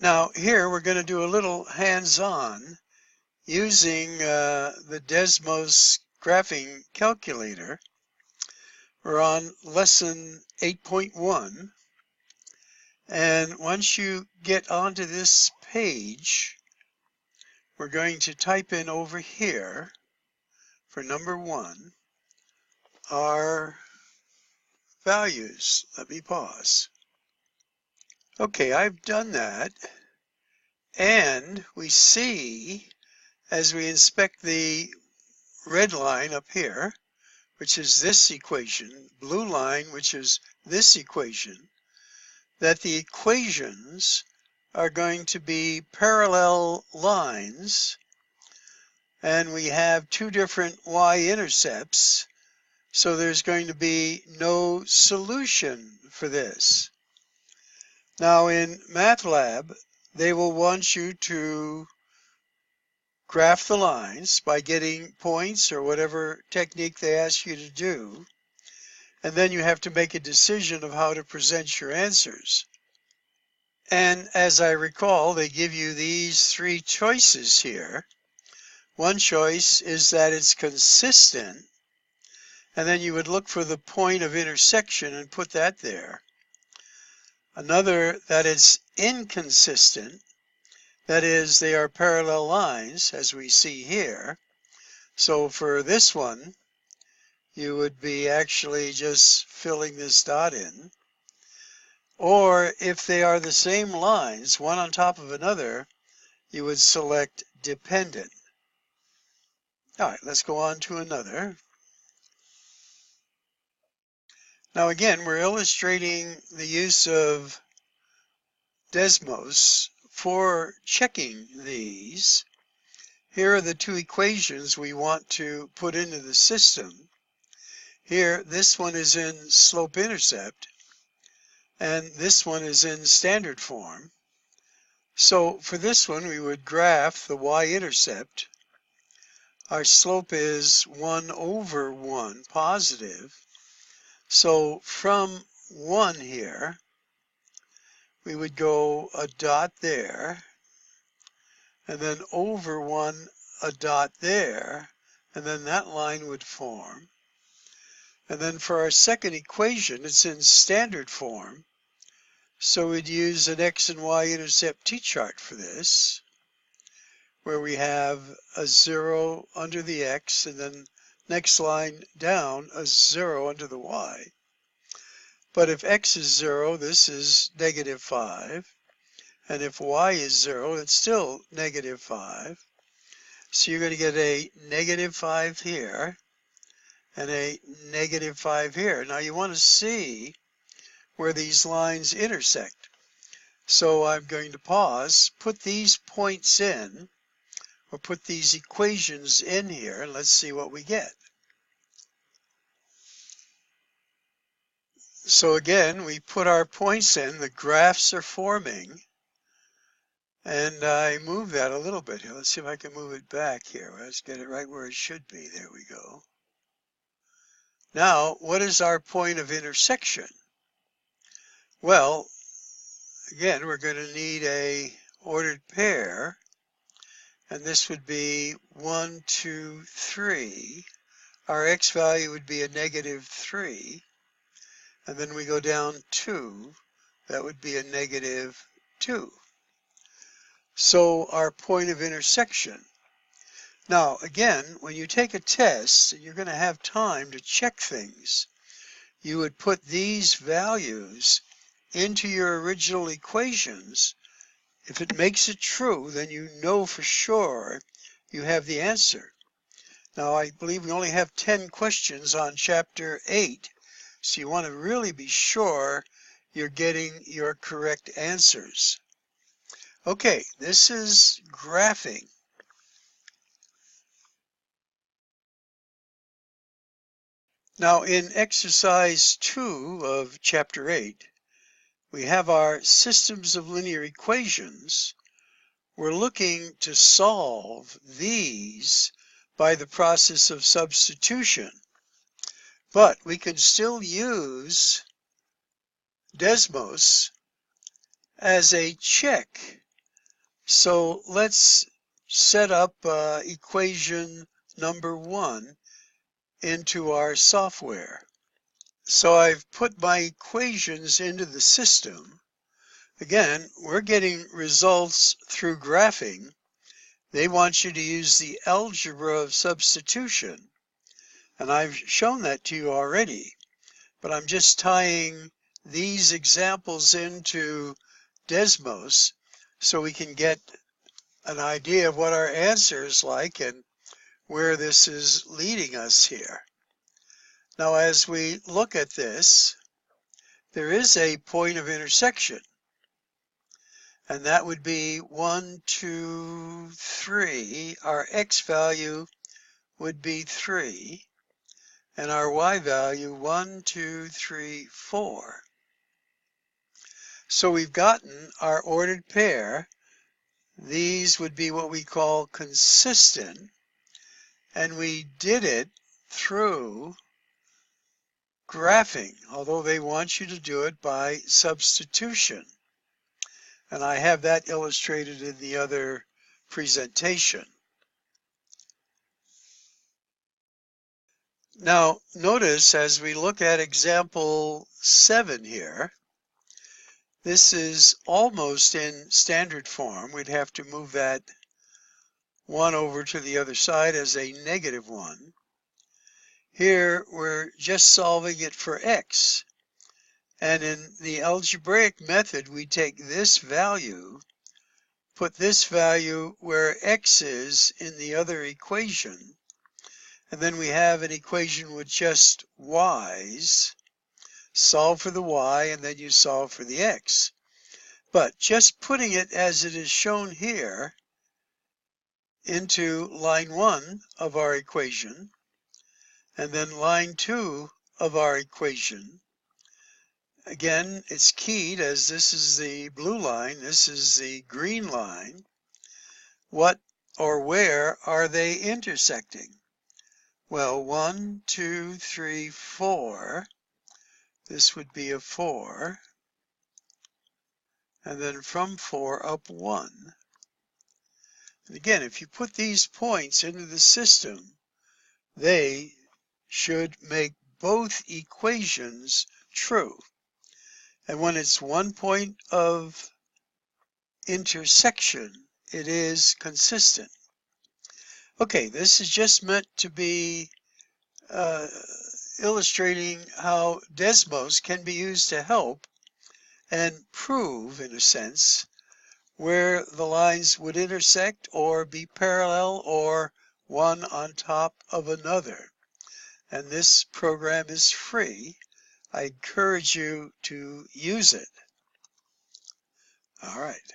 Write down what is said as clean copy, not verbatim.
Now here we're going to do a little hands-on using the Desmos graphing calculator. We're on lesson 8.1, and once you get onto this page, we're going to type in over here for number 1 our values. Let me pause. Okay, I've done that, and we see as we inspect the red line up here, which is this equation, blue line, which is this equation, that the equations are going to be parallel lines, and we have two different y-intercepts, so there's going to be no solution for this. Now in MATLAB, they will want you to graph the lines by getting points or whatever technique they ask you to do, and then you have to make a decision of how to present your answers. And as I recall, they give you these three choices here. One choice is that it's consistent, and then you would look for the point of intersection and put that there. Another, that it's inconsistent, that is, they are parallel lines, as we see here. So for this one, you would be actually just filling this dot in. Or if they are the same lines, one on top of another, you would select dependent. All right, let's go on to another. Now again, we're illustrating the use of Desmos for checking these. Here are the two equations we want to put into the system. Here, this one is in slope-intercept, and this one is in standard form. So for this one, we would graph the y-intercept. Our slope is 1 over 1, positive. So from 1 here, we would go a dot there, and then over 1, a dot there, and then that line would form. And then for our second equation, it's in standard form, so we'd use an x and y intercept t-chart for this, where we have a 0 under the x, and then next line down, a 0 under the y. But if x is 0, this is negative 5. And if y is 0, it's still negative 5. So you're going to get a negative 5 here and a negative 5 here. Now you want to see where these lines intersect. So I'm going to pause, put these points in, or put these equations in here, and let's see what we get. So again, we put our points in, the graphs are forming, and I move that a little bit here. Let's see if I can move it back here. Let's get it right where it should be. There we go. Now, what is our point of intersection? Well, again, we're going to need a ordered pair, and this would be 1, 2, 3. Our x value would be a negative 3, and then we go down 2. That would be a negative 2. So our point of intersection. Now, again, when you take a test, and you're going to have time to check things, you would put these values into your original equations. If it makes it true, then you know for sure you have the answer. Now, I believe we only have 10 questions on chapter 8, so you want to really be sure you're getting your correct answers. Okay, this is graphing. Now, in exercise 2 of chapter 8, we have our systems of linear equations. We're looking to solve these by the process of substitution, but we can still use Desmos as a check So let's set up equation number 1 into our software. So I've put my equations into the system. Again, we're getting results through graphing. They want you to use the algebra of substitution. And I've shown that to you already. But I'm just tying these examples into Desmos so we can get an idea of what our answer is like and where this is leading us here. Now, as we look at this, there is a point of intersection, and that would be 1, 2, 3. Our x value would be 3, and our y value 1, 2, 3, 4. So we've gotten our ordered pair. These would be what we call consistent, and we did it through graphing, although they want you to do it by substitution. And I have that illustrated in the other presentation. Now, notice as we look at example 7 here, this is almost in standard form. We'd have to move that 1 over to the other side as a -1. Here, we're just solving it for x. And in the algebraic method, we take this value, put this value where x is in the other equation, and then we have an equation with just y's. Solve for the y, and then you solve for the x. But just putting it as it is shown here into line 1 of our equation, and then line 2 of our equation. Again, it's keyed as this is the blue line, this is the green line. What or where are they intersecting? Well, 1, 2, 3, 4. This would be a 4. And then from 4 up 1. And again, if you put these points into the system, they should make both equations true. And when it's one point of intersection, it is consistent. Okay, this is just meant to be illustrating how Desmos can be used to help and prove, in a sense, where the lines would intersect or be parallel or one on top of another. And this program is free. I encourage you to use it. All right.